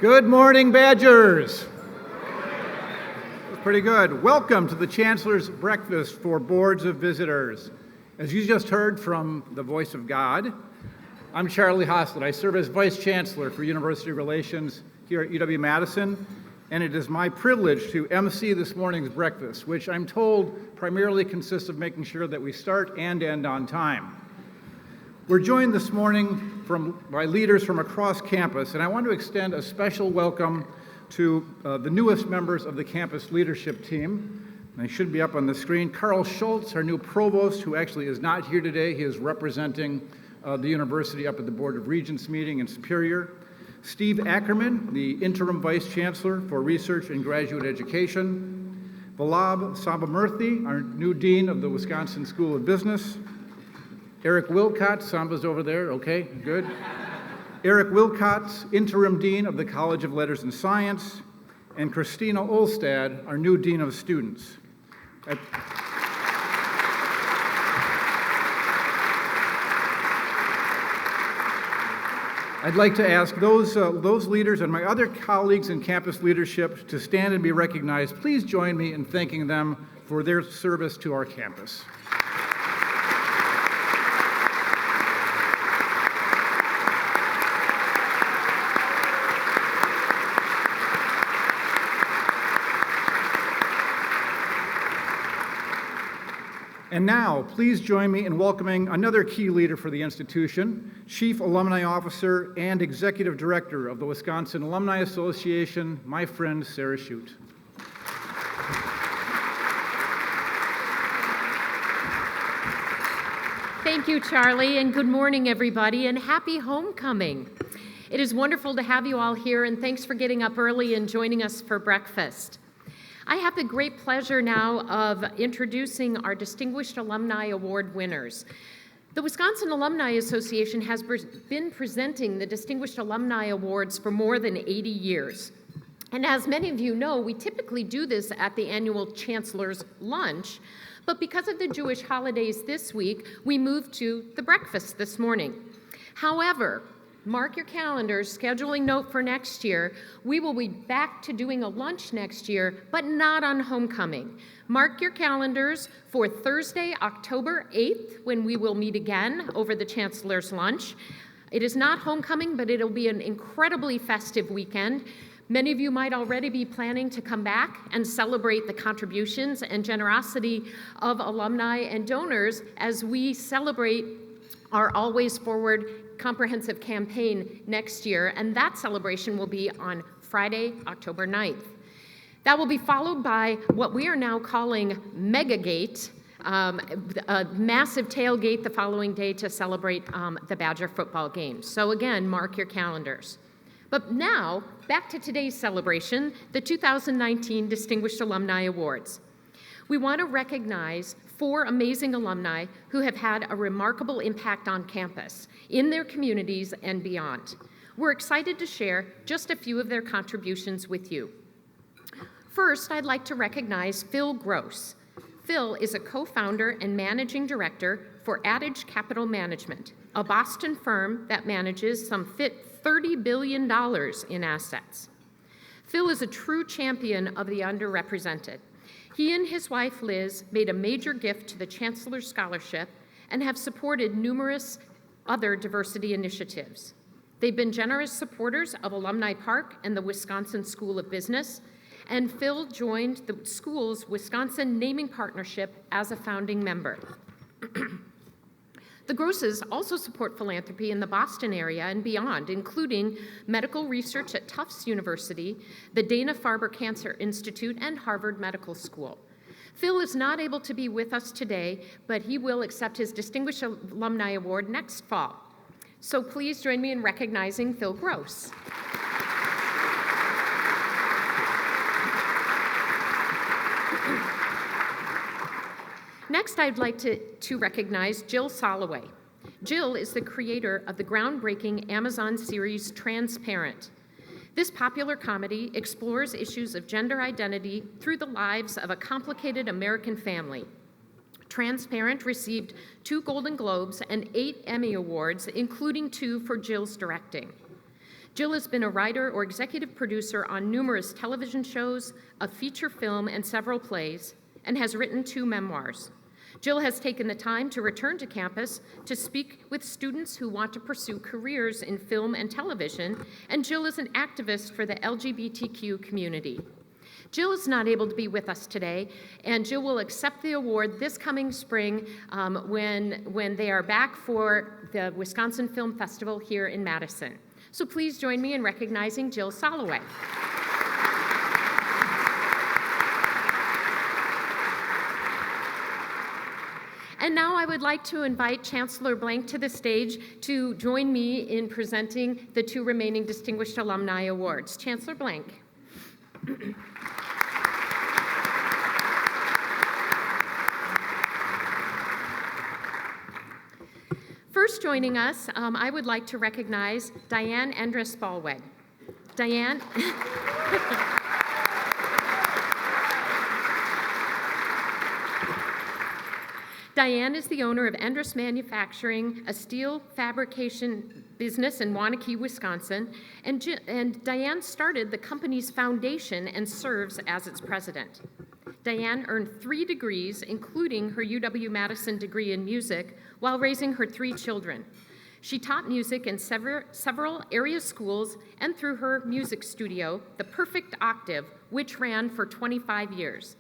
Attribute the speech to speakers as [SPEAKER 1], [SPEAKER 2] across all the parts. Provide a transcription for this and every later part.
[SPEAKER 1] Good morning, Badgers. That's pretty good. Welcome to the Chancellor's Breakfast for Boards of Visitors. As you just heard from the voice of God, I'm Charlie Hoslet. I serve as Vice Chancellor for University Relations here at UW-Madison, and it is my privilege to MC this morning's breakfast, which I'm told primarily consists of making sure that we start and end on time. We're joined this morning by leaders from across campus, and I want to extend a special welcome to the newest members of the campus leadership team. They should be up on the screen. Carl Schultz, our new provost, who actually is not here today. He is representing the university up at the Board of Regents meeting in Superior. Steve Ackerman, the interim vice chancellor for research and graduate education. Vallabh Sambamurthy, our new dean of the Wisconsin School of Business. Eric Wilcott, Samba's over there, okay, good. Eric Wilcott, interim dean of the College of Letters and Science, and Christina Olstad, our new dean of students. I'd like to ask those leaders and my other colleagues in campus leadership to stand and be recognized. Please join me in thanking them for their service to our campus. And now, please join me in welcoming another key leader for the institution, Chief Alumni Officer and Executive Director of the Wisconsin Alumni Association, my friend Sarah Schutt.
[SPEAKER 2] Thank you, Charlie, and good morning, everybody, and happy homecoming. It is wonderful to have you all here, and thanks for getting up early and joining us for breakfast. I have the great pleasure now of introducing our Distinguished Alumni Award winners. The Wisconsin Alumni Association has been presenting the Distinguished Alumni Awards for more than 80 years. And as many of you know, we typically do this at the annual Chancellor's Lunch, but because of the Jewish holidays this week, we moved to the breakfast this morning. However, mark your calendars, scheduling note for next year, we will be back to doing a lunch next year, but not on homecoming. Mark your calendars for Thursday, October 8th, when we will meet again over the Chancellor's Lunch. It is not homecoming, but it'll be an incredibly festive weekend. Many of you might already be planning to come back and celebrate the contributions and generosity of alumni and donors as we celebrate our Always Forward comprehensive campaign next year, and that celebration will be on Friday, October 9th. That will be followed by what we are now calling Megagate, a massive tailgate the following day to celebrate the Badger football game. So again, mark your calendars. But now, back to today's celebration, the 2019 Distinguished Alumni Awards. We want to recognize 4 amazing alumni who have had a remarkable impact on campus, in their communities, and beyond. We're excited to share just a few of their contributions with you. First, I'd like to recognize Phill Gross. Phill is a co-founder and managing director for Adage Capital Management, a Boston firm that manages some $30 billion in assets. Phill is a true champion of the underrepresented. He and his wife, Liz, made a major gift to the Chancellor Scholarship and have supported numerous other diversity initiatives. They've been generous supporters of Alumni Park and the Wisconsin School of Business, and Phill joined the school's Wisconsin Naming Partnership as a founding member. The Grosses also support philanthropy in the Boston area and beyond, including medical research at Tufts University, the Dana-Farber Cancer Institute, and Harvard Medical School. Phill is not able to be with us today, but he will accept his Distinguished Alumni Award next fall. So please join me in recognizing Phill Gross. Next, I'd like to recognize Jill Soloway. Jill is the creator of the groundbreaking Amazon series Transparent. This popular comedy explores issues of gender identity through the lives of a complicated American family. Transparent received 2 Golden Globes and 8 Emmy Awards, including 2 for Jill's directing. Jill has been a writer or executive producer on numerous television shows, a feature film, and several plays, and has written 2 memoirs. Jill has taken the time to return to campus to speak with students who want to pursue careers in film and television, and Jill is an activist for the LGBTQ community. Jill is not able to be with us today, and Jill will accept the award this coming spring when they are back for the Wisconsin Film Festival here in Madison. So please join me in recognizing Jill Soloway. And now I would like to invite Chancellor Blank to the stage to join me in presenting the 2 remaining Distinguished Alumni Awards. Chancellor Blank. First joining us, I would like to recognize Diane Endres Ballweg. Diane. Diane is the owner of Endres Manufacturing, a steel fabrication business in Waunakee, Wisconsin, and Diane started the company's foundation and serves as its president. Diane earned 3 degrees, including her UW-Madison degree in music, while raising her 3 children. She taught music in several area schools and through her music studio, The Perfect Octave, which ran for 25 years.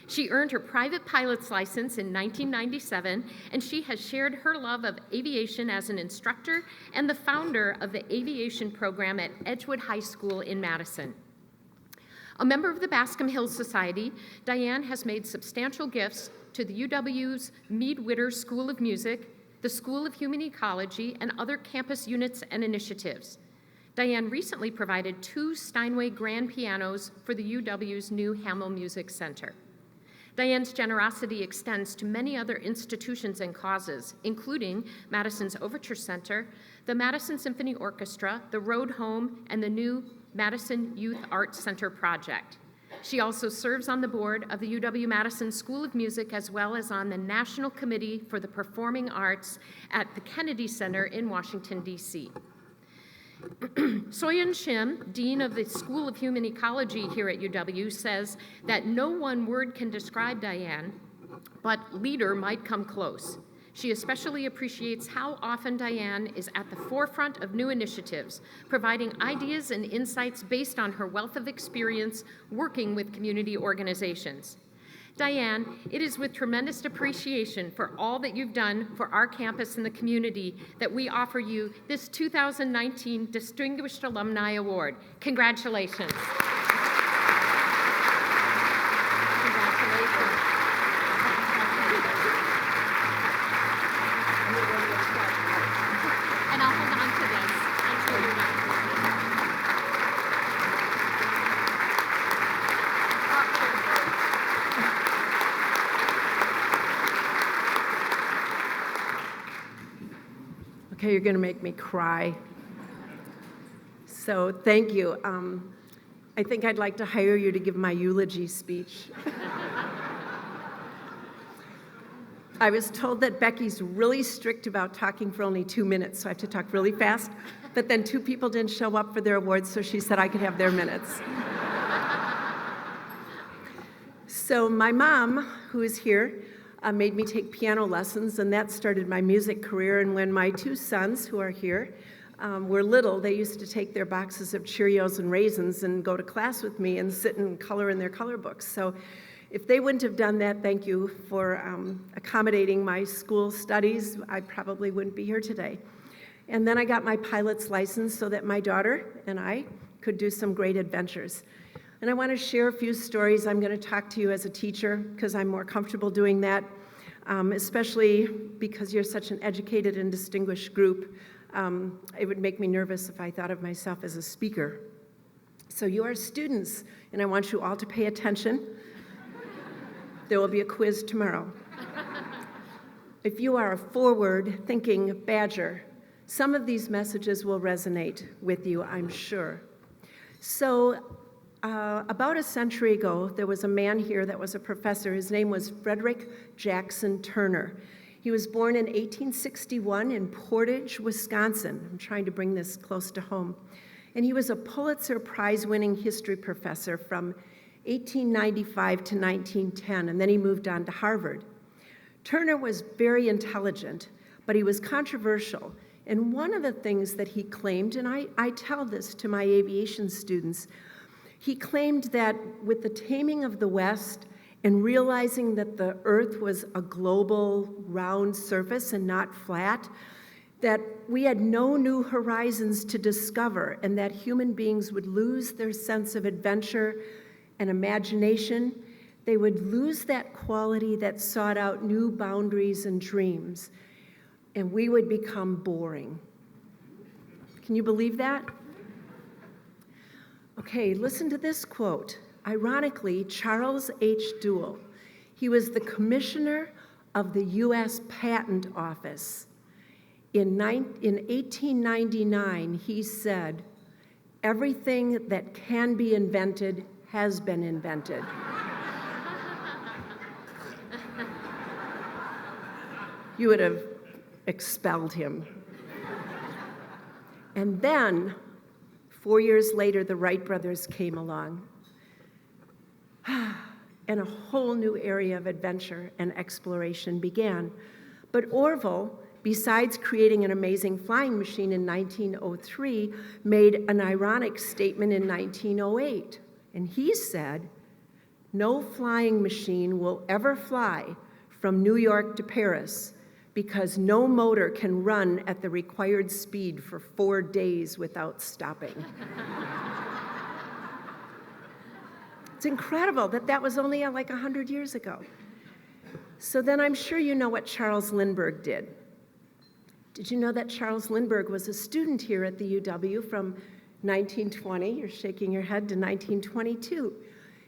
[SPEAKER 2] She earned her private pilot's license in 1997, and she has shared her love of aviation as an instructor and the founder of the aviation program at Edgewood High School in Madison. A member of the Bascom Hills Society, Diane has made substantial gifts to the UW's Mead-Witter School of Music, the School of Human Ecology, and other campus units and initiatives. Diane recently provided 2 Steinway grand pianos for the UW's new Hamel Music Center. Diane's generosity extends to many other institutions and causes, including Madison's Overture Center, the Madison Symphony Orchestra, the Road Home, and the new Madison Youth Arts Center project. She also serves on the board of the UW-Madison School of Music, as well as on the National Committee for the Performing Arts at the Kennedy Center in Washington, D.C. Soyeon Shim, Dean of the School of Human Ecology here at UW, says that no one word can describe Diane, but leader might come close. She especially appreciates how often Diane is at the forefront of new initiatives, providing ideas and insights based on her wealth of experience working with community organizations. Diane, it is with tremendous appreciation for all that you've done for our campus and the community that we offer you this 2019 Distinguished Alumni Award. Congratulations. And I'll hold on to this until you're done.
[SPEAKER 3] Okay, you're going to make me cry. So thank you. I think I'd like to hire you to give my eulogy speech. I was told that Becky's really strict about talking for only 2 minutes, so I have to talk really fast. But then 2 people didn't show up for their awards, so she said I could have their minutes. So my mom, who is here, made me take piano lessons, and that started my music career. And when my 2 sons, who are here, were little, they used to take their boxes of Cheerios and raisins and go to class with me and sit and color in their color books. So if they wouldn't have done that, thank you for accommodating my school studies, I probably wouldn't be here today. And then I got my pilot's license so that my daughter and I could do some great adventures. And I want to share a few stories. I'm going to talk to you as a teacher because I'm more comfortable doing that, especially because you're such an educated and distinguished group. It would make me nervous if I thought of myself as a speaker. So you are students, and I want you all to pay attention. There will be a quiz tomorrow. If you are a forward-thinking badger, some of these messages will resonate with you, I'm sure. So about a century ago, there was a man here that was a professor. His name was Frederick Jackson Turner. He was born in 1861 in Portage, Wisconsin. I'm trying to bring this close to home. and he was a Pulitzer Prize-winning history professor from 1895 to 1910, and then he moved on to Harvard. Turner was very intelligent, but he was controversial. And one of the things that he claimed, and I tell this to my aviation students, he claimed that with the taming of the West and realizing that the Earth was a global round surface and not flat, that we had no new horizons to discover and that human beings would lose their sense of adventure and imagination. They would lose that quality that sought out new boundaries and dreams, and we would become boring. Can you believe that? Okay, listen to this quote. Ironically, Charles H. Duell, he was the commissioner of the U.S. Patent Office. In 1899, he said, "Everything that can be invented has been invented." You would have expelled him. And then, 4 years later, the Wright brothers came along. And a whole new area of adventure and exploration began. But Orville, besides creating an amazing flying machine in 1903, made an ironic statement in 1908. And he said, "No flying machine will ever fly from New York to Paris because no motor can run at the required speed for 4 days without stopping." It's incredible that that was only like 100 years ago. So then I'm sure you know what Charles Lindbergh did. Did you know that Charles Lindbergh was a student here at the UW from 1920, you're shaking your head, to 1922.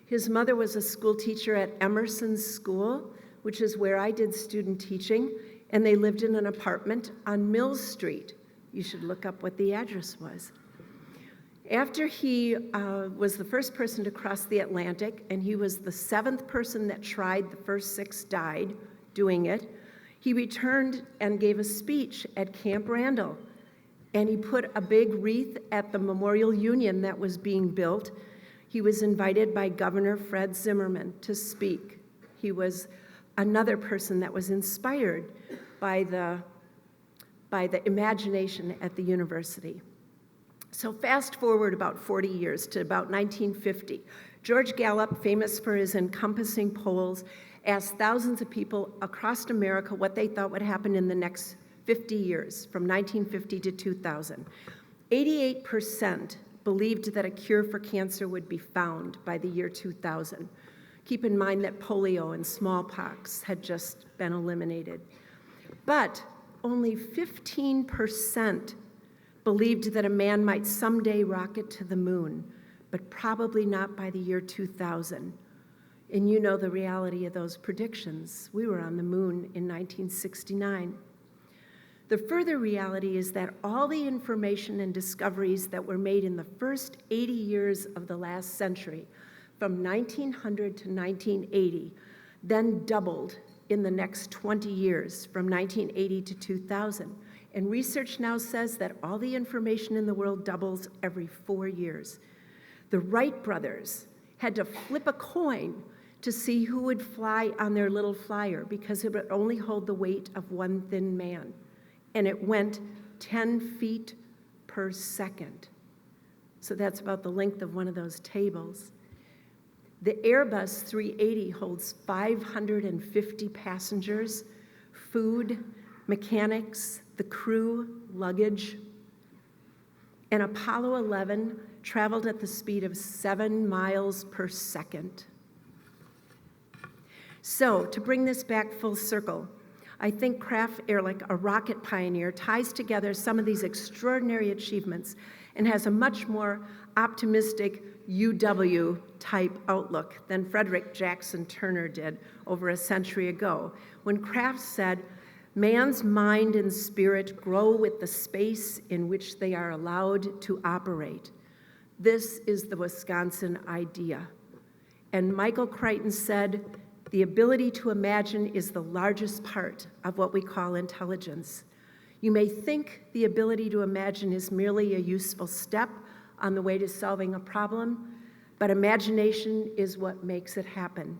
[SPEAKER 3] His mother was a school teacher at Emerson's School, which is where I did student teaching, and they lived in an apartment on Mill Street. You should look up what the address was. After he was the first person to cross the Atlantic, and he was the 7th person that tried, the first 6 died doing it, he returned and gave a speech at Camp Randall, and he put a big wreath at the Memorial Union that was being built. He was invited by Governor Fred Zimmerman to speak. He was another person that was inspired by the imagination at the university. So fast forward about 40 years to about 1950. George Gallup, famous for his encompassing polls, asked thousands of people across America what they thought would happen in the next 50 years, from 1950 to 2000. 88% believed that a cure for cancer would be found by the year 2000. Keep in mind that polio and smallpox had just been eliminated. But only 15% believed that a man might someday rocket to the moon, but probably not by the year 2000. And you know the reality of those predictions. We were on the moon in 1969. The further reality is that all the information and discoveries that were made in the first 80 years of the last century, from 1900 to 1980, then doubled in the next 20 years, from 1980 to 2000. And research now says that all the information in the world doubles every 4 years. The Wright brothers had to flip a coin to see who would fly on their little flyer because it would only hold the weight of one thin man. And it went 10 feet per second. So that's about the length of one of those tables. The Airbus 380 holds 550 passengers, food, mechanics, the crew, luggage. And Apollo 11 traveled at the speed of 7 miles per second. So, to bring this back full circle, I think Kraft Ehrlich, a rocket pioneer, ties together some of these extraordinary achievements and has a much more optimistic UW-type outlook than Frederick Jackson Turner did over a century ago, when Kraft said, "Man's mind and spirit grow with the space in which they are allowed to operate." This is the Wisconsin idea. And Michael Crichton said, "The ability to imagine is the largest part of what we call intelligence." You may think the ability to imagine is merely a useful step on the way to solving a problem, but imagination is what makes it happen.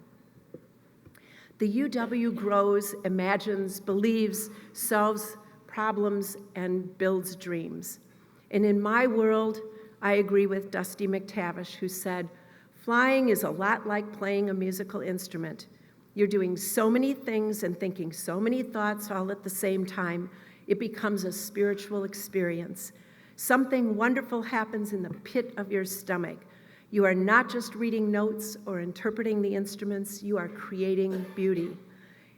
[SPEAKER 3] The UW grows, imagines, believes, solves problems, and builds dreams. And in my world, I agree with Dusty McTavish, who said, "Flying is a lot like playing a musical instrument. You're doing so many things and thinking so many thoughts all at the same time, it becomes a spiritual experience. Something wonderful happens in the pit of your stomach. You are not just reading notes or interpreting the instruments, you are creating beauty."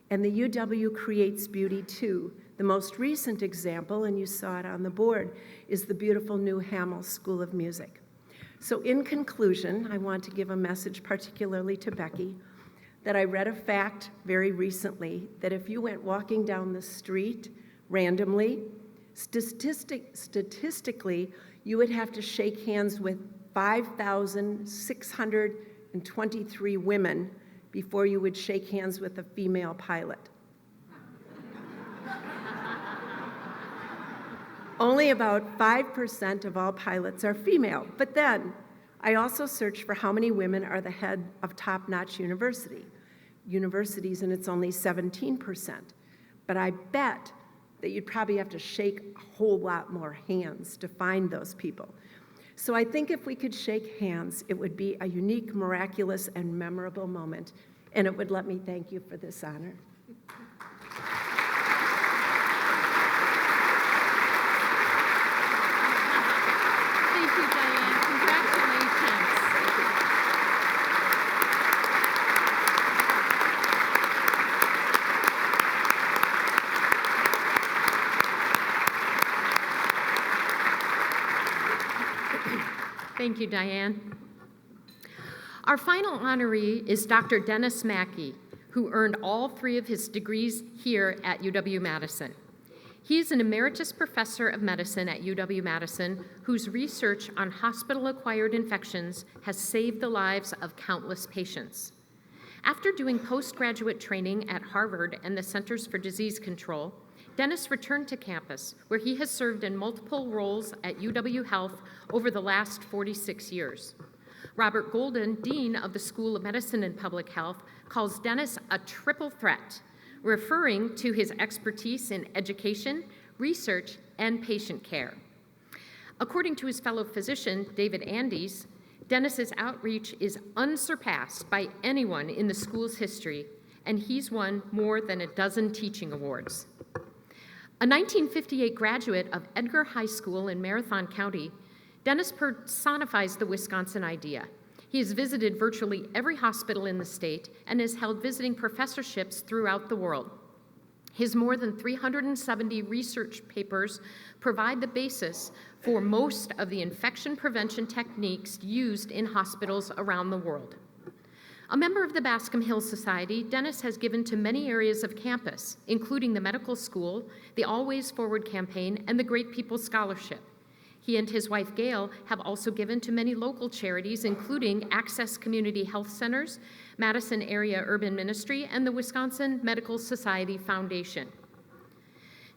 [SPEAKER 3] And the UW creates beauty too. The most recent example, and you saw it on the board, is the beautiful new Hamel School of Music. So in conclusion, I want to give a message particularly to Becky, that I read a fact very recently that if you went walking down the street randomly, statistically, you would have to shake hands with 5,623 women before you would shake hands with a female pilot. Only about 5% of all pilots are female. But then, I also searched for how many women are the head of top-notch universities, and it's only 17%. But I bet that you'd probably have to shake a whole lot more hands to find those people. So I think if we could shake hands, it would be a unique, miraculous, and memorable moment, and it would let me thank you for this honor.
[SPEAKER 2] Thank you, Diane. Congratulations. Thank you, Diane. Our final honoree is Dr. Dennis Maki, who earned all 3 of his degrees here at UW-Madison. He is an emeritus professor of medicine at UW-Madison, whose research on hospital-acquired infections has saved the lives of countless patients. After doing postgraduate training at Harvard and the Centers for Disease Control, Dennis returned to campus, where he has served in multiple roles at UW Health over the last 46 years. Robert Golden, Dean of the School of Medicine and Public Health, calls Dennis a triple threat, referring to his expertise in education, research, and patient care. According to his fellow physician, David Andes, Dennis's outreach is unsurpassed by anyone in the school's history, and he's won more than a dozen teaching awards. A 1958 graduate of Edgar High School in Marathon County, Dennis personifies the Wisconsin idea. He has visited virtually every hospital in the state and has held visiting professorships throughout the world. His more than 370 research papers provide the basis for most of the infection prevention techniques used in hospitals around the world. A member of the Bascom Hill Society, Dennis has given to many areas of campus, including the medical school, the Always Forward campaign, and the Great People Scholarship. He and his wife, Gail, have also given to many local charities, including Access Community Health Centers, Madison Area Urban Ministry, and the Wisconsin Medical Society Foundation.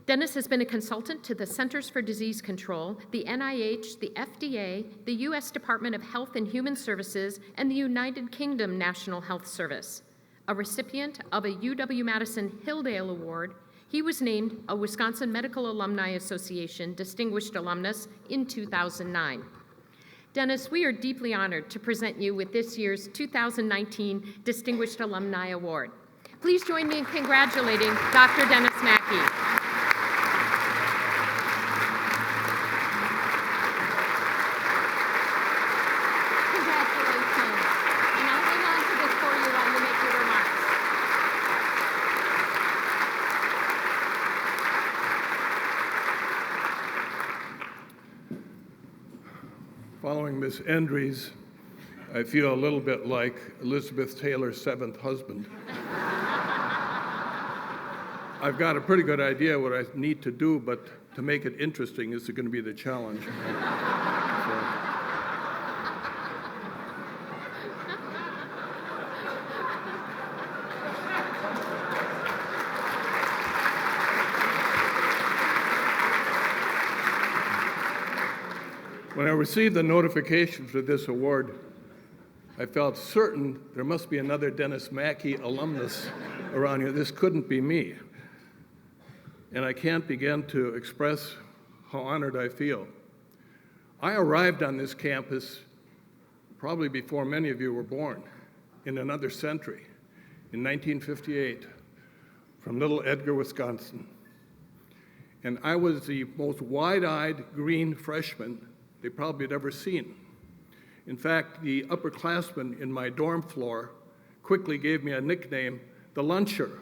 [SPEAKER 2] Dennis has been a consultant to the Centers for Disease Control, the NIH, the FDA, the U.S. Department of Health and Human Services, and the United Kingdom National Health Service. A recipient of a UW-Madison Hilldale Award, he was named a Wisconsin Medical Alumni Association Distinguished Alumnus in 2009. Dennis, we are deeply honored to present you with this year's 2019 Distinguished Alumni Award. Please join me in congratulating Dr. Dennis Maki.
[SPEAKER 4] Following Miss Endres, I feel a little bit like Elizabeth Taylor's 7th husband. I've got a pretty good idea what I need to do, but to make it interesting is going to be the challenge. When I received the notification for this award, I felt certain there must be another Dennis Maki alumnus around here. This couldn't be me. And I can't begin to express how honored I feel. I arrived on this campus probably before many of you were born, in another century, in 1958, from Little Edgar, Wisconsin. And I was the most wide-eyed green freshman they probably had ever seen. In fact, the upperclassmen in my dorm floor quickly gave me a nickname, the luncher,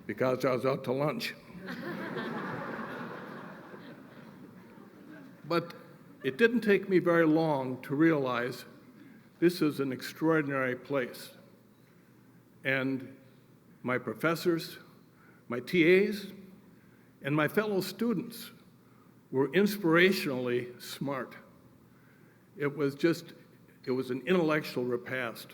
[SPEAKER 4] because I was out to lunch. But it didn't take me very long to realize this is an extraordinary place. And my professors, my TAs, and my fellow students were inspirationally smart. It was an intellectual repast.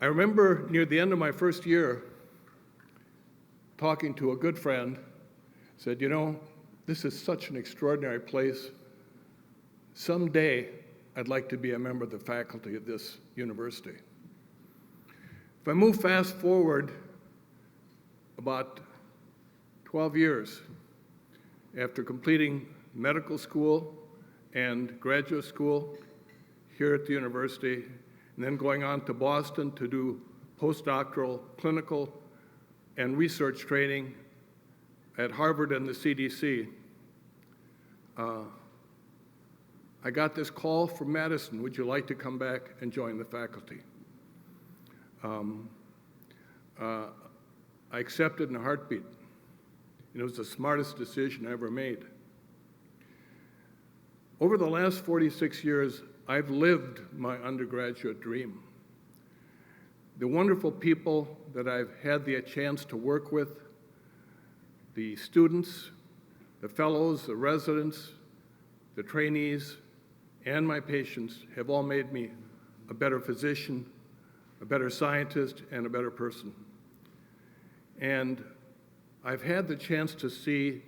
[SPEAKER 4] I remember near the end of my first year, talking to a good friend, said, you know, this is such an extraordinary place. Someday, I'd like to be a member of the faculty of this university. If I move fast forward about 12 years after completing medical school and graduate school here at the university, and then going on to Boston to do postdoctoral clinical and research training at Harvard and the CDC, I got this call from Madison, would you like to come back and join the faculty? I accepted in a heartbeat. And it was the smartest decision I ever made. Over the last 46 years, I've lived my undergraduate dream. The wonderful people that I've had the chance to work with, the students, the fellows, the residents, the trainees, and my patients have all made me a better physician, a better scientist, and a better person. And I've had the chance to see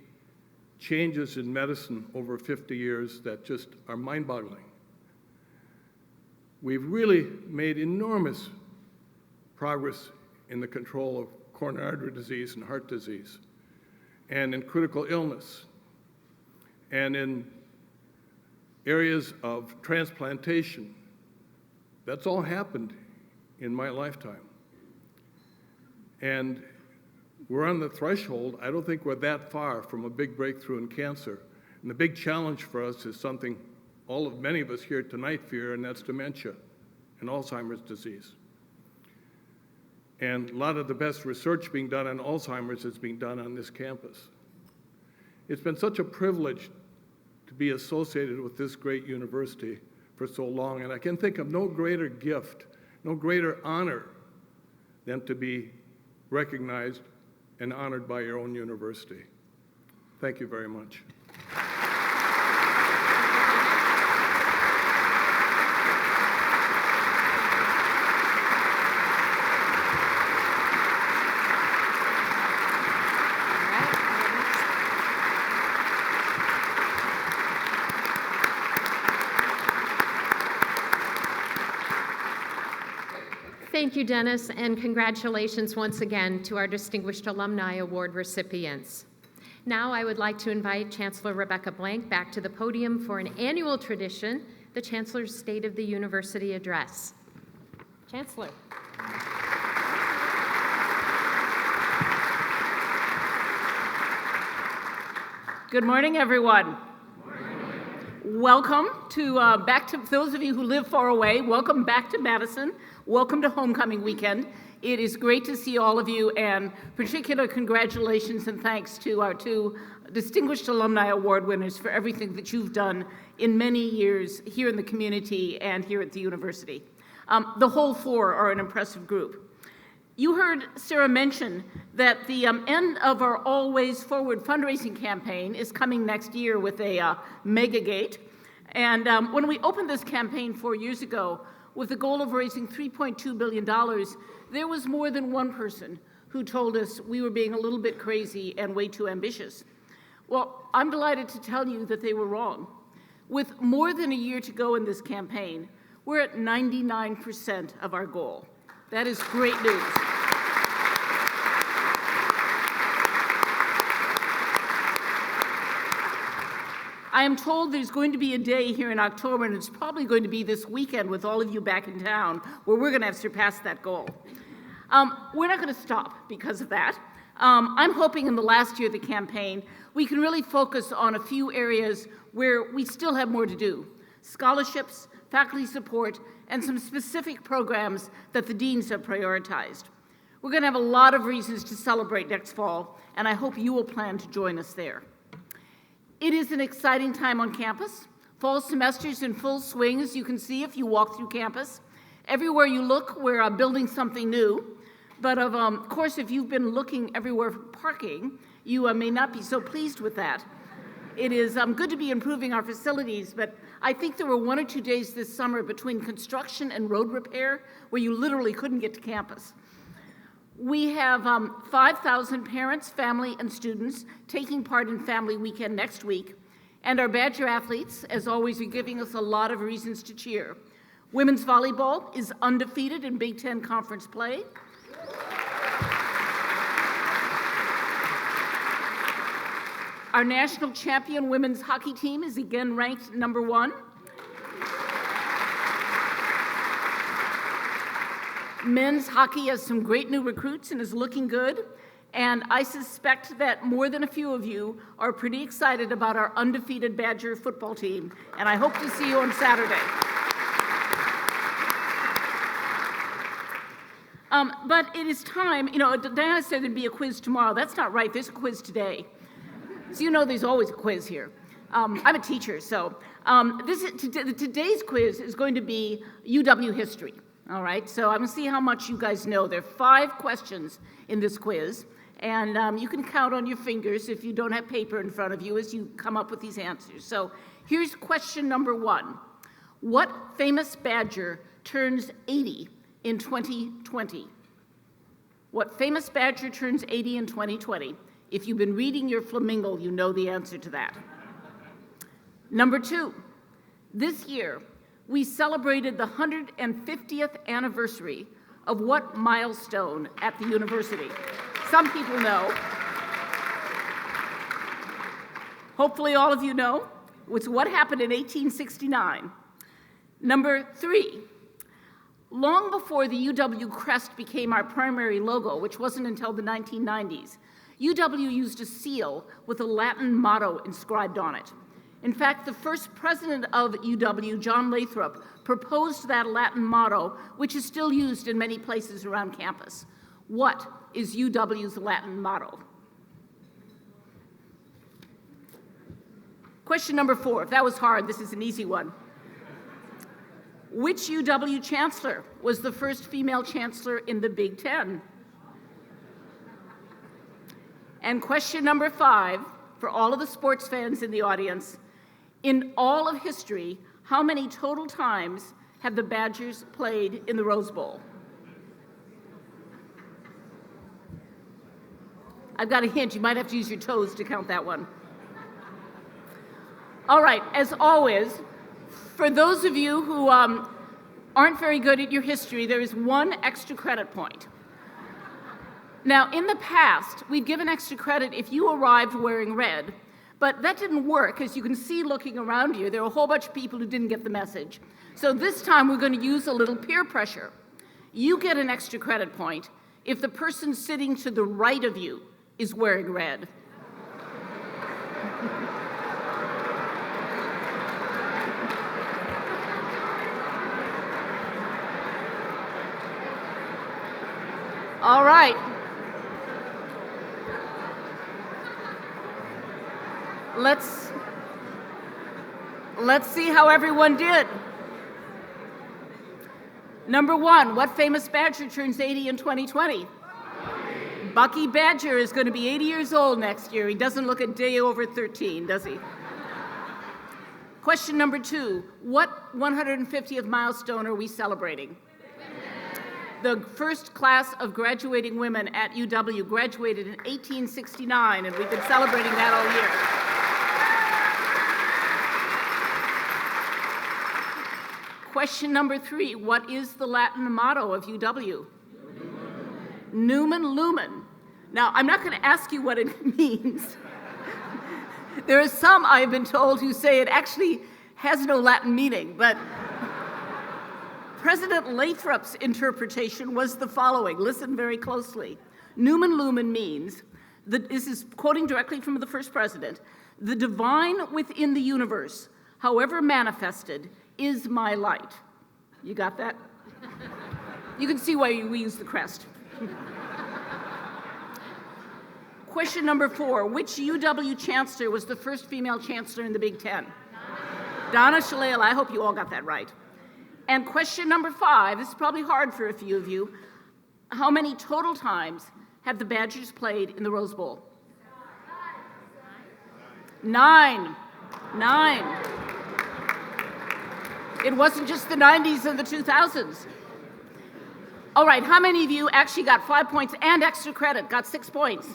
[SPEAKER 4] changes in medicine over 50 years that just are mind-boggling. We've really made enormous progress in the control of coronary artery disease and heart disease, and in critical illness, and in areas of transplantation. That's all happened in my lifetime. And we're on the threshold. I don't think we're that far from a big breakthrough in cancer. And the big challenge for us is something many of us here tonight fear, and that's dementia and Alzheimer's disease. And a lot of the best research being done on Alzheimer's is being done on this campus. It's been such a privilege to be associated with this great university for so long, and I can think of no greater gift, no greater honor than to be recognized and honored by your own university. Thank you very much.
[SPEAKER 2] Thank you, Dennis, and congratulations once again to our Distinguished Alumni Award recipients. Now I would like to invite Chancellor Rebecca Blank back to the podium for an annual tradition, the Chancellor's State of the University Address. Chancellor.
[SPEAKER 5] Good morning, everyone. Welcome to back to those of you who live far away. Welcome back to Madison. Welcome to homecoming weekend. It is great to see all of you, and particular congratulations and thanks to our two Distinguished Alumni Award winners for everything that you've done in many years here in the community and here at the university. The whole four are an impressive group. You heard Sarah mention that the end of our Always Forward fundraising campaign is coming next year with a mega gate. And when we opened this campaign 4 years ago with the goal of raising $3.2 billion, there was more than one person who told us we were being a little bit crazy and way too ambitious. Well, I'm delighted to tell you that they were wrong. With more than a year to go in this campaign, we're at 99% of our goal. That is great news. I am told there's going to be a day here in October, and it's probably going to be this weekend with all of you back in town, where we're going to have surpassed that goal. We're not going to stop because of that. I'm hoping in the last year of the campaign, we can really focus on a few areas where we still have more to do. Scholarships, faculty support, and some specific programs that the deans have prioritized. We're going to have a lot of reasons to celebrate next fall, and I hope you will plan to join us there. It is an exciting time on campus. Fall semester's in full swing, as you can see if you walk through campus. Everywhere you look, we're building something new. But of course, if you've been looking everywhere for parking, you may not be so pleased with that. It is good to be improving our facilities, but I think there were 1 or 2 days this summer between construction and road repair where you literally couldn't get to campus. We have 5,000 parents, family, and students taking part in Family Weekend next week, and our Badger athletes, as always, are giving us a lot of reasons to cheer. Women's volleyball is undefeated in Big Ten conference play. Our national champion women's hockey team is again ranked #1. Men's hockey has some great new recruits and is looking good. And I suspect that more than a few of you are pretty excited about our undefeated Badger football team. And I hope to see you on Saturday. But it is time, Diane said there'd be a quiz tomorrow. That's not right, there's a quiz today. So you know there's always a quiz here. I'm a teacher, so today's quiz is going to be UW history. All right, so I'm going to see how much you guys know. There are 5 questions in this quiz, and you can count on your fingers if you don't have paper in front of you as you come up with these answers. So here's question number 1. What famous Badger turns 80 in 2020? What famous Badger turns 80 in 2020? If you've been reading your Flamingo, you know the answer to that. Number 2, this year, we celebrated the 150th anniversary of what milestone at the university? Some people know. Hopefully all of you know. It's what happened in 1869. Number 3, long before the UW crest became our primary logo, which wasn't until the 1990s, UW used a seal with a Latin motto inscribed on it. In fact, the first president of UW, John Lathrop, proposed that Latin motto, which is still used in many places around campus. What is UW's Latin motto? Question number 4. If that was hard, this is an easy one. Which UW chancellor was the first female chancellor in the Big Ten? And question number 5, for all of the sports fans in the audience, in all of history, how many total times have the Badgers played in the Rose Bowl? I've got a hint. You might have to use your toes to count that one. All right, as always, for those of you who aren't very good at your history, there is 1 extra credit point. Now, in the past, we've given extra credit if you arrived wearing red, but that didn't work. As you can see looking around you, there are a whole bunch of people who didn't get the message. So this time, we're going to use a little peer pressure. You get an extra credit point if the person sitting to the right of you is wearing red. All right. Let's see how everyone did. Number 1, what famous Badger turns 80 in 2020? Bucky Badger is going to be 80 years old next year. He doesn't look a day over 13, does he? Question number 2, what 150th milestone are we celebrating? The first class of graduating women at UW graduated in 1869, and we've been celebrating that all year. Question number 3, what is the Latin motto of UW? Numen Lumen. Now, I'm not going to ask you what it means. There are some, I've been told, who say it actually has no Latin meaning, but President Lathrop's interpretation was the following. Listen very closely. Numen Lumen means, this is quoting directly from the first president, the divine within the universe, however manifested, is my light. You got that? You can see why we use the crest. Question number 4, which UW Chancellor was the first female Chancellor in the Big Ten? Donna Shalala. I hope you all got that right. And question number 5, this is probably hard for a few of you. How many total times have the Badgers played in the Rose Bowl? 9. 9. It wasn't just the 90s and the 2000s. All right, how many of you actually got 5 points and extra credit, got 6 points?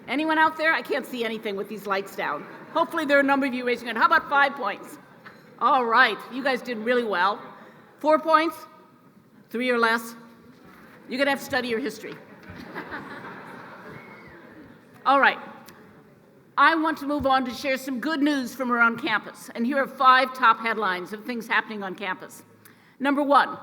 [SPEAKER 5] Anyone out there? I can't see anything with these lights down. Hopefully there are a number of you raising your hand. How about 5 points? All right, you guys did really well. 4 points? 3 or less? You're gonna have to study your history. All right, I want to move on to share some good news from around campus. And here are 5 top headlines of things happening on campus. Number 1,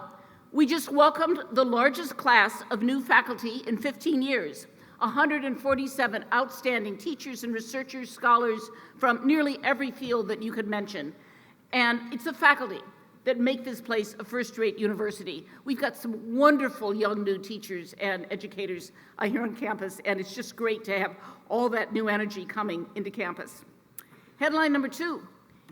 [SPEAKER 5] we just welcomed the largest class of new faculty in 15 years. 147 outstanding teachers and researchers, scholars from nearly every field that you could mention. And it's the faculty that make this place a first-rate university. We've got some wonderful young new teachers and educators here on campus, and it's just great to have all that new energy coming into campus. Headline number 2,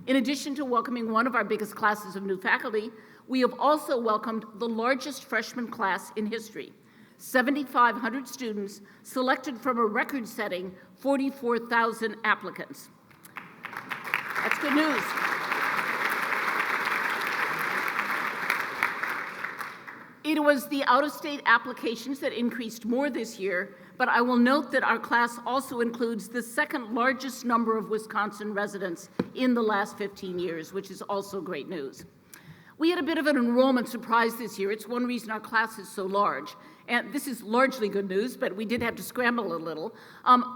[SPEAKER 5] in addition to welcoming one of our biggest classes of new faculty, we have also welcomed the largest freshman class in history. 7,500 students selected from a record-setting 44,000 applicants. That's good news. It was the out-of-state applications that increased more this year, but I will note that our class also includes the second largest number of Wisconsin residents in the last 15 years, which is also great news. We had a bit of an enrollment surprise this year. It's one reason our class is so large. And this is largely good news, but we did have to scramble a little.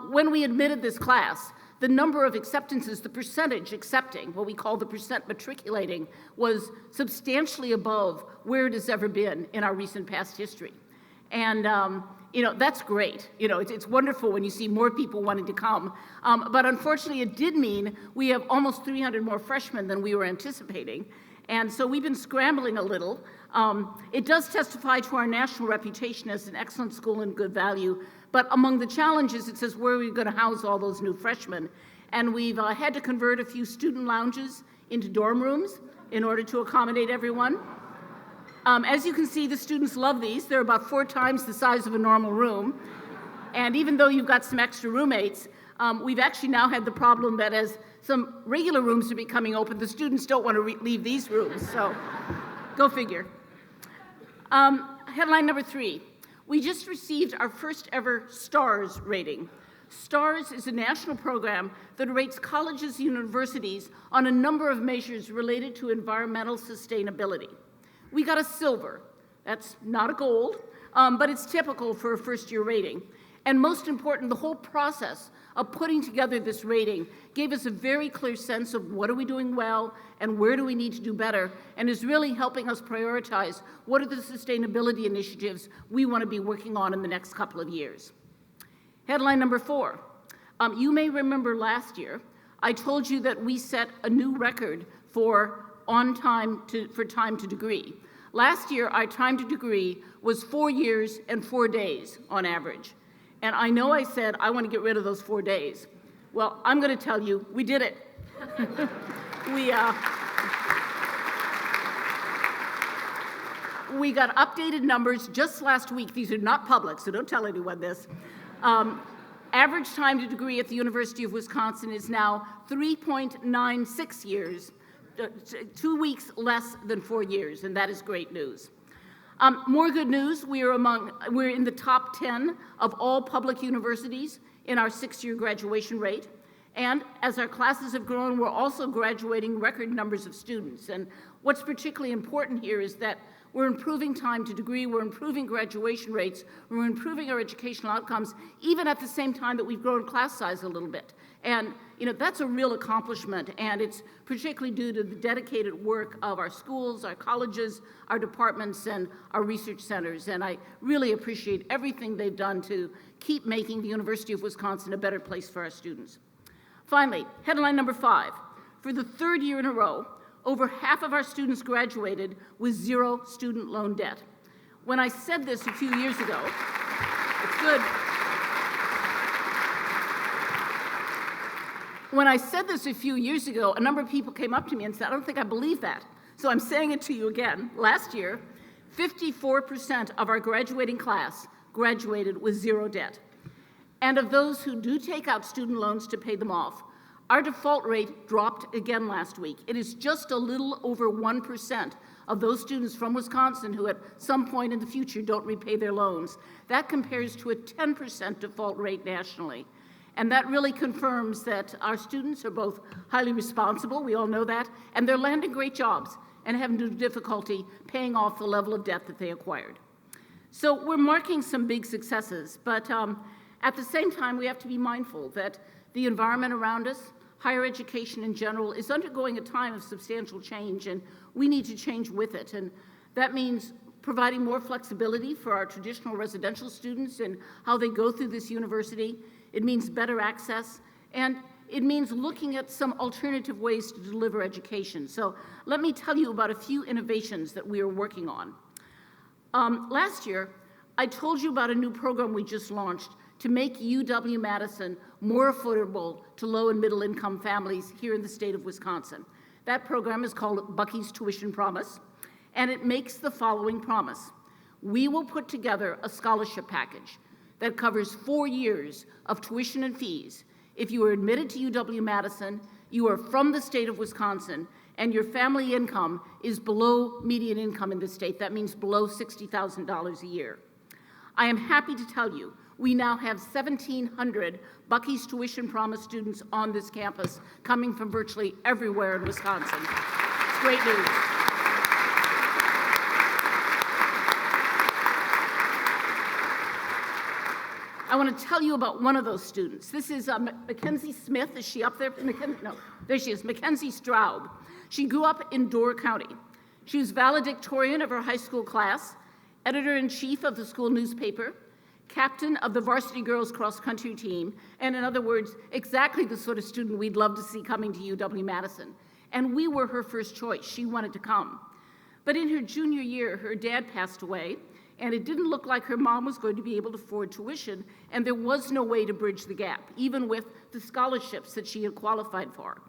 [SPEAKER 5] When we admitted this class, the number of acceptances, the percentage accepting, what we call the percent matriculating, was substantially above where it has ever been in our recent past history. And that's great. It's wonderful when you see more people wanting to come. But unfortunately, it did mean we have almost 300 more freshmen than we were anticipating. And so we've been scrambling a little. It does testify to our national reputation as an excellent school and good value, but among the challenges, it says where are we going to house all those new freshmen? And we've had to convert a few student lounges into dorm rooms in order to accommodate everyone. As you can see, the students love these. They're about 4 times the size of a normal room. And even though you've got some extra roommates, we've actually now had the problem that as some regular rooms are becoming open, the students don't want to leave these rooms, so go figure. Headline number 3, we just received our first ever STARS rating. STARS is a national program that rates colleges and universities on a number of measures related to environmental sustainability. We got a silver. That's not a gold, but it's typical for a first-year rating. And most important, the whole process of putting together this rating gave us a very clear sense of what are we doing well and where do we need to do better, and is really helping us prioritize what are the sustainability initiatives we want to be working on in the next couple of years. Headline number 4. You may remember last year, I told you that we set a new record for time to degree. Last year, our time to degree was 4 years and 4 days on average. And I know I said I want to get rid of those 4 days. Well, I'm going to tell you, we did it. We got updated numbers just last week. These are not public, so don't tell anyone this. Average time to degree at the University of Wisconsin is now 3.96 years, 2 weeks less than 4 years, and that is great news. More good news, we're in the top 10 of all public universities in our 6-year graduation rate. And as our classes have grown, we're also graduating record numbers of students. And what's particularly important here is that we're improving time to degree, we're improving graduation rates, we're improving our educational outcomes, even at the same time that we've grown class size a little bit. And that's a real accomplishment, and it's particularly due to the dedicated work of our schools, our colleges, our departments, and our research centers. And I really appreciate everything they've done to keep making the University of Wisconsin a better place for our students. Finally, headline number 5. For the 3rd year in a row, over half of our students graduated with 0 student loan debt. When I said this a few years ago, it's good. When I said this a few years ago, a number of people came up to me and said, I don't think I believe that. So I'm saying it to you again. Last year, 54% of our graduating class graduated with 0 debt. And of those who do take out student loans to pay them off, our default rate dropped again last week. It is just a little over 1% of those students from Wisconsin who at some point in the future don't repay their loans. That compares to a 10% default rate nationally. And that really confirms that our students are both highly responsible, we all know that, and they're landing great jobs and having no difficulty paying off the level of debt that they acquired. So we're marking some big successes, but at the same time, we have to be mindful that the environment around us, higher education in general, is undergoing a time of substantial change, and we need to change with it. And that means providing more flexibility for our traditional residential students and how they go through this university. It means better access, and it means looking at some alternative ways to deliver education. So let me tell you about a few innovations that we are working on. Last year, I told you about a new program we just launched to make UW-Madison more affordable to low and middle income families here in the state of Wisconsin. That program is called Bucky's Tuition Promise, and it makes the following promise. We will put together a scholarship package that covers 4 years of tuition and fees if you are admitted to UW-Madison, you are from the state of Wisconsin, and your family income is below median income in the state. That means below $60,000 a year. I am happy to tell you we now have 1,700 Bucky's Tuition Promise students on this campus, coming from virtually everywhere in Wisconsin. It's great news. I want to tell you about one of those students. This is Mackenzie Smith. Is she up there? No, there she is, Mackenzie Straub. She grew up in Door County. She was valedictorian of her high school class, editor-in-chief of the school newspaper, captain of the varsity girls cross-country team, and in other words, exactly the sort of student we'd love to see coming to UW-Madison. And we were her first choice. She wanted to come. But in her junior year, her dad passed away, and it didn't look like her mom was going to be able to afford tuition, and there was no way to bridge the gap, even with the scholarships that she had qualified for.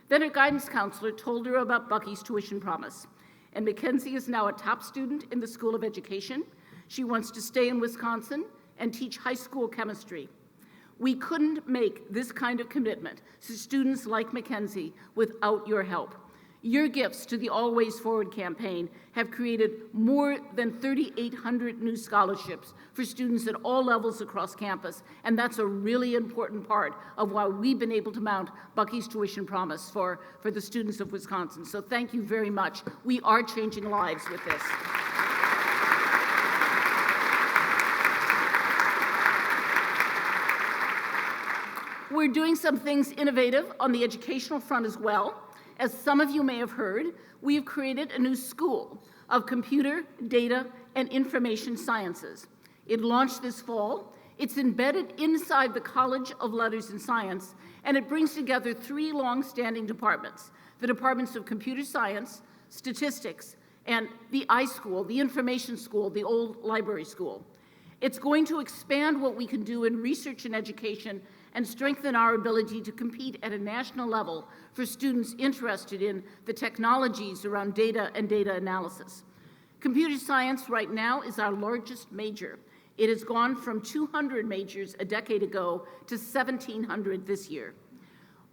[SPEAKER 5] Then her guidance counselor told her about Bucky's Tuition Promise, and Mackenzie is now a top student in the School of Education. She wants to stay in Wisconsin and teach high school chemistry. We couldn't make this kind of commitment to students like Mackenzie without your help. Your gifts to the Always Forward campaign have created more than 3,800 new scholarships for students at all levels across campus, and that's a really important part of why we've been able to mount Bucky's Tuition Promise for the students of Wisconsin. So thank you very much. We are changing lives with this. We're doing some things innovative on the educational front as well. As some of you may have heard, we have created a new school of computer, data, and information sciences. It launched this fall. It's embedded inside the College of Letters and Science, and it brings together 3 long-standing departments: the departments of computer science, statistics, and the iSchool, the information school, the old library school. It's going to expand what we can do in research and education and strengthen our ability to compete at a national level for students interested in the technologies around data and data analysis. Computer science right now is our largest major. It has gone from 200 majors a decade ago to 1,700 this year.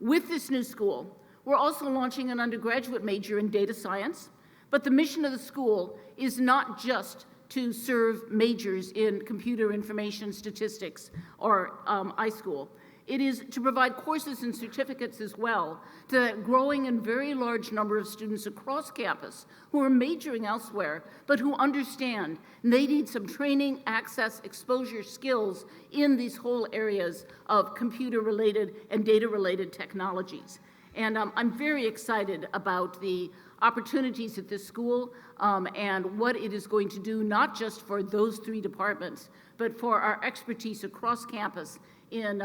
[SPEAKER 5] With this new school, we're also launching an undergraduate major in data science, but the mission of the school is not just to serve majors in computer information statistics or iSchool. It is to provide courses and certificates as well to that growing and very large number of students across campus who are majoring elsewhere, but who understand they need some training, access, exposure, skills in these whole areas of computer-related and data-related technologies. And I'm very excited about the opportunities at this school and what it is going to do, not just for those 3 departments, but for our expertise across campus in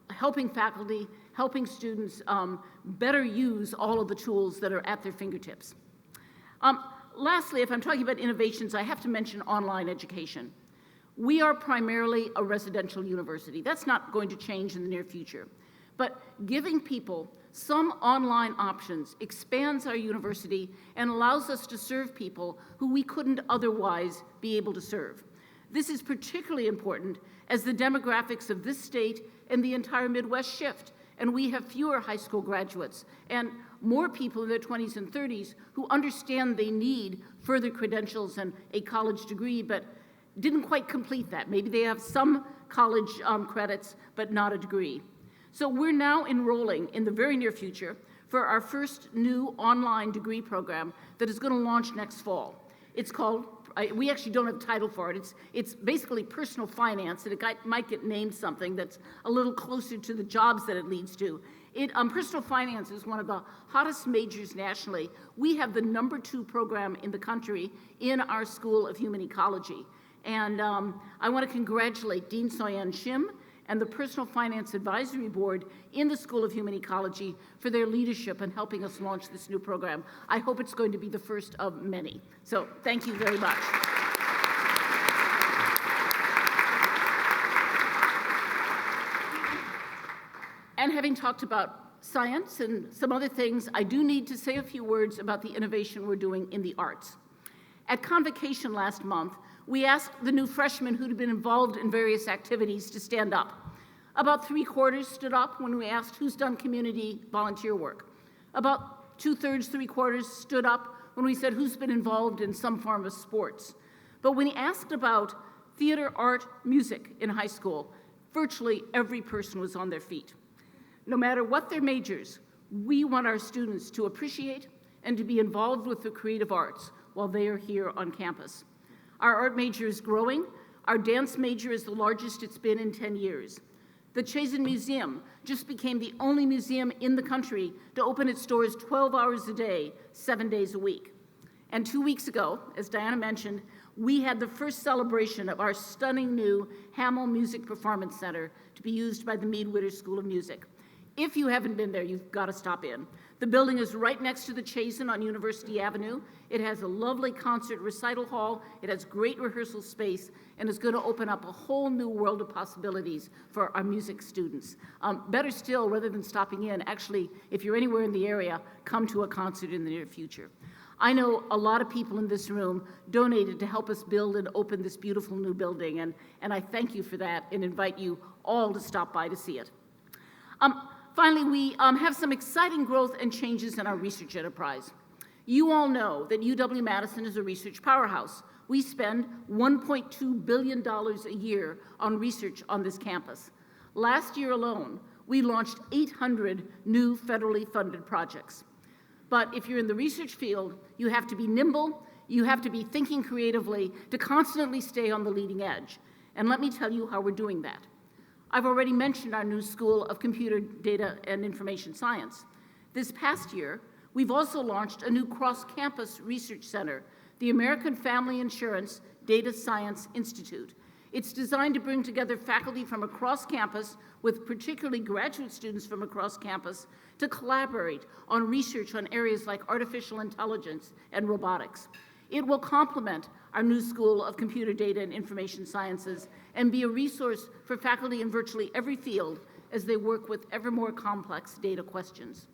[SPEAKER 5] helping faculty, helping students better use all of the tools that are at their fingertips. Lastly, if I'm talking about innovations, I have to mention online education. We are primarily a residential university. That's not going to change in the near future. But giving people some online options expands our university and allows us to serve people who we couldn't otherwise be able to serve. This is particularly important as the demographics of this state and the entire Midwest shift, and we have fewer high school graduates and more people in their 20s and 30s who understand they need further credentials and a college degree, but didn't quite complete that. Maybe they have some college credits, but not a degree. So we're now enrolling in the very near future for our first new online degree program that is going to launch next fall. It's called, we actually don't have a title for it, it's basically personal finance, and it might get named something that's a little closer to the jobs that it leads to. Personal finance is one of the hottest majors nationally. We have the #2 program in the country in our School of Human Ecology. And I want to congratulate Dean Soyan Shim and the Personal Finance Advisory Board in the School of Human Ecology for their leadership in helping us launch this new program. I hope it's going to be the first of many. So thank you very much. And having talked about science and some other things, I do need to say a few words about the innovation we're doing in the arts. At Convocation last month, we asked the new freshmen who'd been involved in various activities to stand up. About 3/4 stood up when we asked who's done community volunteer work. About 2/3, 3/4 stood up when we said who's been involved in some form of sports. But when we asked about theater, art, music in high school, virtually every person was on their feet. No matter what their majors, we want our students to appreciate and to be involved with the creative arts while they are here on campus. Our art major is growing. Our dance major is the largest it's been in 10 years. The Chazen Museum just became the only museum in the country to open its doors 12 hours a day, 7 days a week. And 2 weeks ago, as Diana mentioned, we had the first celebration of our stunning new Hamill Music Performance Center to be used by the Mead-Witter School of Music. If you haven't been there, you've got to stop in. The building is right next to the Chazen on University Avenue. It has a lovely concert recital hall. It has great rehearsal space, and is going to open up a whole new world of possibilities for our music students. Better still, rather than stopping in, actually, if you're anywhere in the area, come to a concert in the near future. I know a lot of people in this room donated to help us build and open this beautiful new building, and I thank you for that and invite you all to stop by to see it. Finally, we have some exciting growth and changes in our research enterprise. You all know that UW-Madison is a research powerhouse. We spend $1.2 billion a year on research on this campus. Last year alone, we launched 800 new federally funded projects. But if you're in the research field, you have to be nimble, you have to be thinking creatively to constantly stay on the leading edge. And let me tell you how we're doing that. I've already mentioned our new School of Computer, Data, and Information Science. This past year, we've also launched a new cross-campus research center, the American Family Insurance Data Science Institute. It's designed to bring together faculty from across campus, with particularly graduate students from across campus, to collaborate on research on areas like artificial intelligence and robotics. It will complement our new School of Computer, Data, and Information Sciences and be a resource for faculty in virtually every field as they work with ever more complex data questions.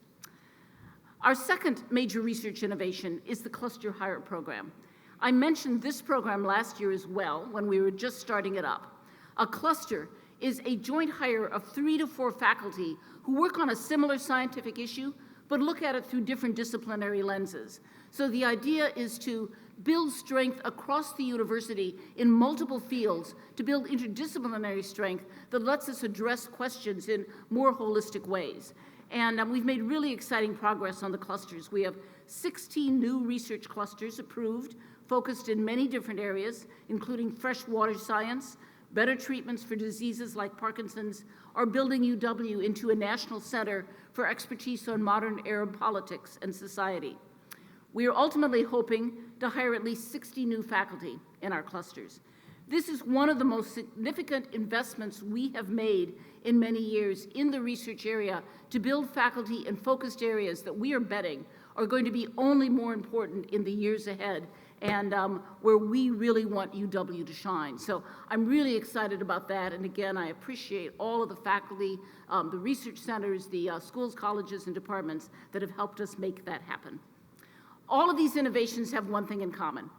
[SPEAKER 5] Our second major research innovation is the Cluster Hire program. I mentioned this program last year as well when we were just starting it up. A cluster is a joint hire of 3 to 4 faculty who work on a similar scientific issue but look at it through different disciplinary lenses. So the idea is to build strength across the university in multiple fields to build interdisciplinary strength that lets us address questions in more holistic ways. And we've made really exciting progress on the clusters. We have 16 new research clusters approved, focused in many different areas, including freshwater science, better treatments for diseases like Parkinson's, or building UW into a national center for expertise on modern Arab politics and society. We are ultimately hoping to hire at least 60 new faculty in our clusters. This is one of the most significant investments we have made in many years in the research area to build faculty in focused areas that we are betting are going to be only more important in the years ahead, and where we really want UW to shine. So I'm really excited about that, and again, I appreciate all of the faculty, the research centers, the schools, colleges, and departments that have helped us make that happen. All of these innovations have one thing in common.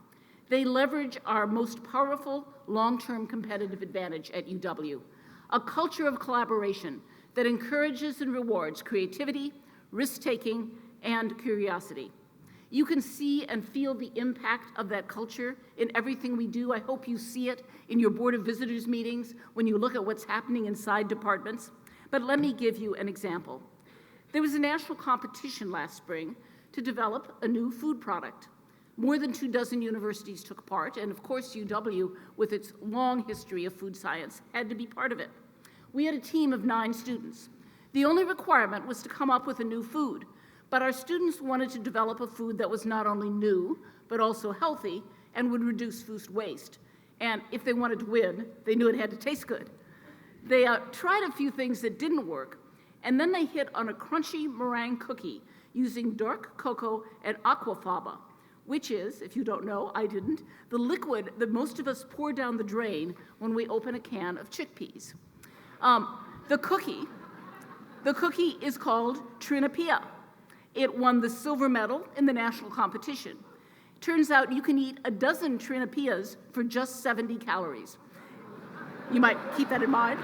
[SPEAKER 5] They leverage our most powerful long-term competitive advantage at UW, a culture of collaboration that encourages and rewards creativity, risk-taking, and curiosity. You can see and feel the impact of that culture in everything we do. I hope you see it in your Board of Visitors meetings when you look at what's happening inside departments. But let me give you an example. There was a national competition last spring to develop a new food product. More than 24 universities took part, and of course UW, with its long history of food science, had to be part of it. We had a team of 9 students. The only requirement was to come up with a new food, but our students wanted to develop a food that was not only new, but also healthy and would reduce food waste. And if they wanted to win, they knew it had to taste good. They tried a few things that didn't work, and then they hit on a crunchy meringue cookie using dark cocoa and aquafaba, which is, if you don't know, I didn't, the liquid that most of us pour down the drain when we open a can of chickpeas. The cookie is called Trinapia. It won the silver medal in the national competition. Turns out you can eat a dozen Trinapias for just 70 calories. You might keep that in mind.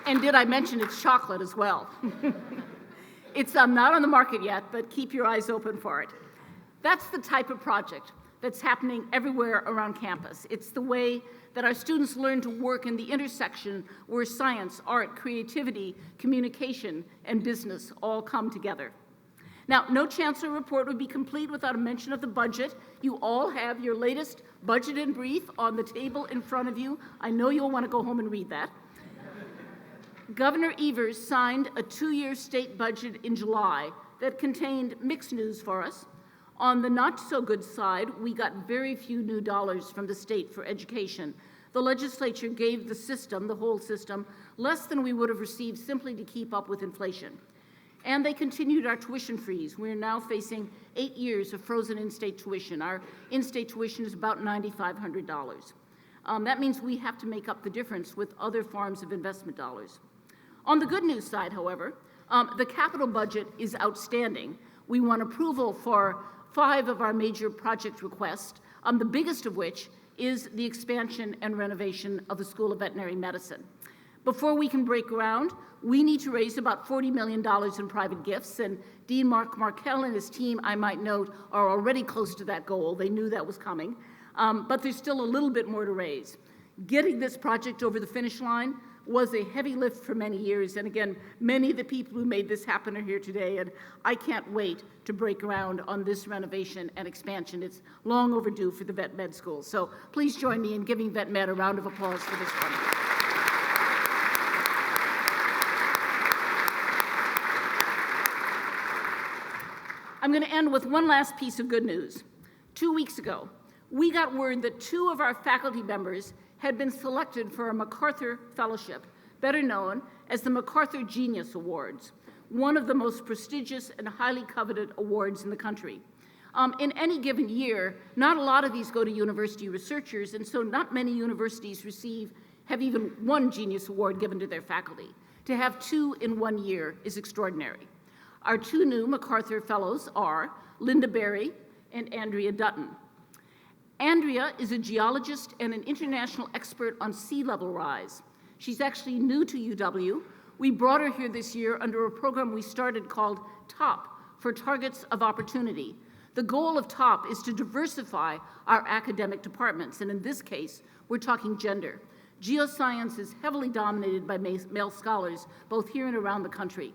[SPEAKER 5] And did I mention it's chocolate as well? It's not on the market yet, but keep your eyes open for it. That's the type of project that's happening everywhere around campus. It's the way that our students learn to work in the intersection where science, art, creativity, communication, and business all come together. Now, no Chancellor report would be complete without a mention of the budget. You all have your latest budget and brief on the table in front of you. I know you'll want to go home and read that. Governor Evers signed a 2-year state budget in July that contained mixed news for us. On the not-so-good side, we got very few new dollars from the state for education. The legislature gave the system, the whole system, less than we would have received simply to keep up with inflation. And they continued our tuition freeze. We're now facing 8 years of frozen in-state tuition. Our in-state tuition is about $9,500. That means we have to make up the difference with other forms of investment dollars. On the good news side, however, the capital budget is outstanding. We won approval for 5 of our major project requests, the biggest of which is the expansion and renovation of the School of Veterinary Medicine. Before we can break ground, we need to raise about $40 million in private gifts, and Dean Mark Markell and his team, I might note, are already close to that goal. They knew that was coming, but there's still a little bit more to raise. Getting this project over the finish line was a heavy lift for many years, and again, many of the people who made this happen are here today, and I can't wait to break ground on this renovation and expansion. It's long overdue for the Vet Med School, so please join me in giving Vet Med a round of applause for this one. I'm going to end with one last piece of good news. 2 weeks ago, we got word that 2 of our faculty members had been selected for a MacArthur Fellowship, better known as the MacArthur Genius Awards, one of the most prestigious and highly coveted awards in the country. In any given year, not a lot of these go to university researchers, and so not many universities have even one Genius Award given to their faculty. To have 2 in 1 year is extraordinary. Our 2 new MacArthur Fellows are Linda Berry and Andrea Dutton. Andrea is a geologist and an international expert on sea level rise. She's actually new to UW, We brought her here this year under a program we started called TOP, for Targets of Opportunity. The goal of TOP is to diversify our academic departments, and in this case, we're talking gender. Geoscience is heavily dominated by male scholars, both here and around the country.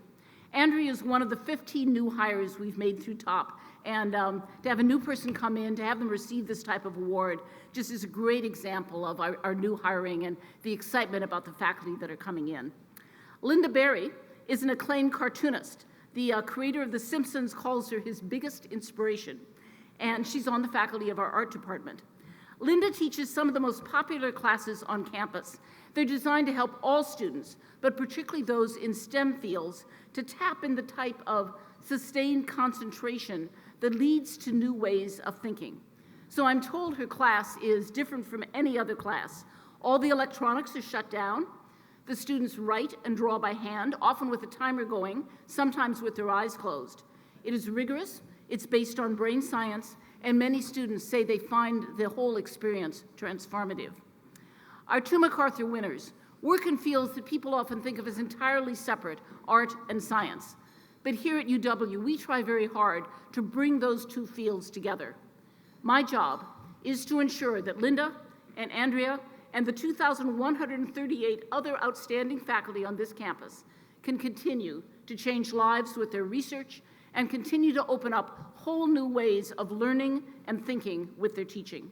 [SPEAKER 5] Andrea is one of the 15 new hires we've made through TOP, and to have a new person come in, to have them receive this type of award, just is a great example of our new hiring and the excitement about the faculty that are coming in. Linda Berry is an acclaimed cartoonist. The creator of The Simpsons calls her his biggest inspiration, and she's on the faculty of our art department. Linda teaches some of the most popular classes on campus. They're designed to help all students, but particularly those in STEM fields, to tap in the type of sustained concentration that leads to new ways of thinking. So I'm told her class is different from any other class. All the electronics are shut down. The students write and draw by hand, often with a timer going, sometimes with their eyes closed. It is rigorous, it's based on brain science, and many students say they find the whole experience transformative. Our two MacArthur winners work in fields that people often think of as entirely separate, art and science. But here at UW, we try very hard to bring those two fields together. My job is to ensure that Linda and Andrea and the 2,138 other outstanding faculty on this campus can continue to change lives with their research and continue to open up whole new ways of learning and thinking with their teaching.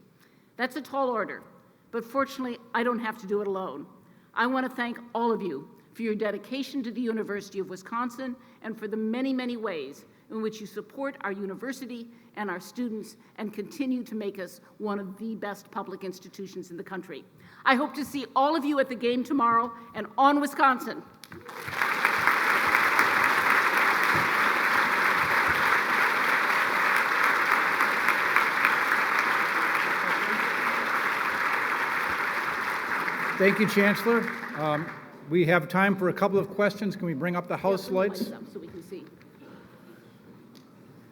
[SPEAKER 5] That's a tall order, but fortunately, I don't have to do it alone. I want to thank all of you for your dedication to the University of Wisconsin and for the many, many ways in which you support our university and our students and continue to make us one of the best public institutions in the country. I hope to see all of you at the game tomorrow, and on Wisconsin.
[SPEAKER 1] Thank you, Chancellor. We have time for a couple of questions. Can we bring up the house lights?
[SPEAKER 5] Up so we can see.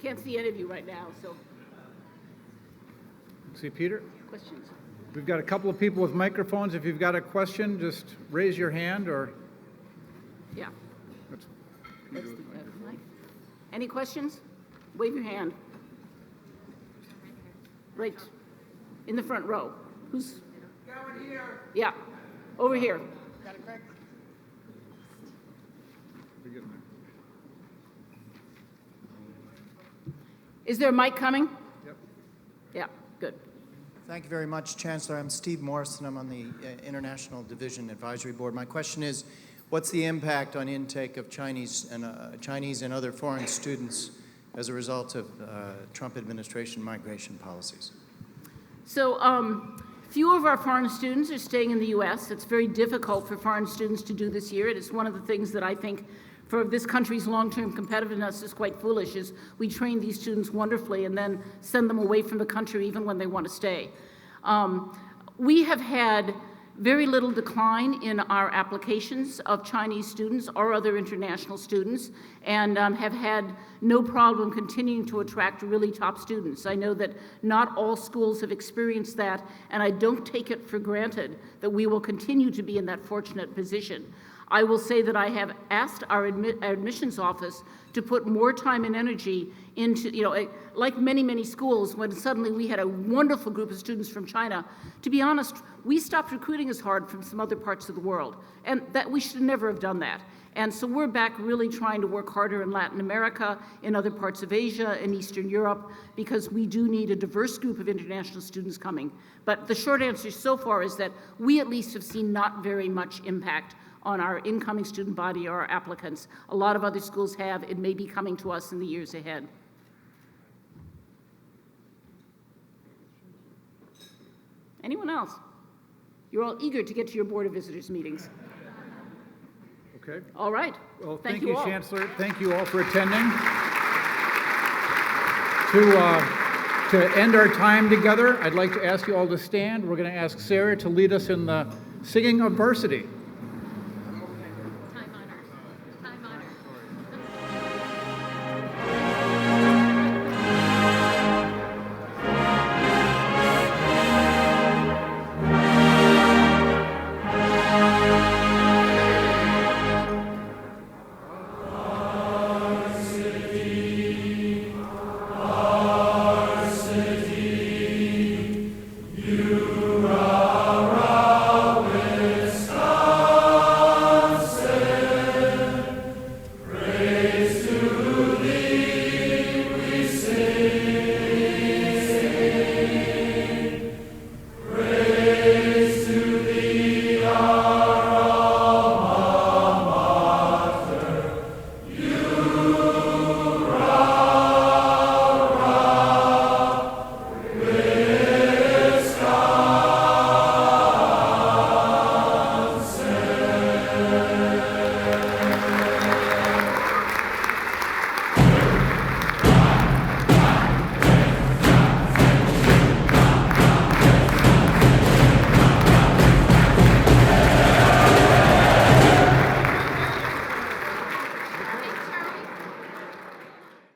[SPEAKER 5] Can't see any of you right now, so
[SPEAKER 1] See Peter?
[SPEAKER 5] questions.
[SPEAKER 1] We've got a couple of people with microphones. If you've got a question, just raise your hand or...
[SPEAKER 5] Yeah. That's the mic. Any questions? Wave your hand. Right in the front row. Who's? Going here. Yeah, over here. Got it, Craig? Is there a mic coming?
[SPEAKER 1] Yep.
[SPEAKER 5] Yeah, good.
[SPEAKER 6] Thank you very much, Chancellor. I'm Steve Morrison. I'm on the International Division Advisory Board. My question is, what's the impact on intake of Chinese and other foreign students as a result of Trump administration migration policies?
[SPEAKER 5] So few of our foreign students are staying in the U.S. It's very difficult for foreign students to do this year. It is one of the things that I think for this country's long-term competitiveness is quite foolish, is we train these students wonderfully and then send them away from the country even when they want to stay. We have had very little decline in our applications of Chinese students or other international students, and have had no problem continuing to attract really top students. I know that not all schools have experienced that, and I don't take it for granted that we will continue to be in that fortunate position. I will say that I have asked our admissions office to put more time and energy into, like many, many schools, when suddenly we had a wonderful group of students from China. To be honest, we stopped recruiting as hard from some other parts of the world, and that we should never have done that. And so we're back really trying to work harder in Latin America, in other parts of Asia, in Eastern Europe, because we do need a diverse group of international students coming. But the short answer so far is that we at least have seen not very much impact on our incoming student body or our applicants. A lot of other schools have. It may be coming to us in the years ahead. Anyone else? You're all eager to get to your Board of Visitors meetings.
[SPEAKER 1] Okay.
[SPEAKER 5] All right.
[SPEAKER 1] Well,
[SPEAKER 5] Thank
[SPEAKER 1] you,
[SPEAKER 5] all.
[SPEAKER 1] Chancellor. Thank you all for attending. To end our time together, I'd like to ask you all to stand. We're going to ask Sarah to lead us in the singing of Varsity.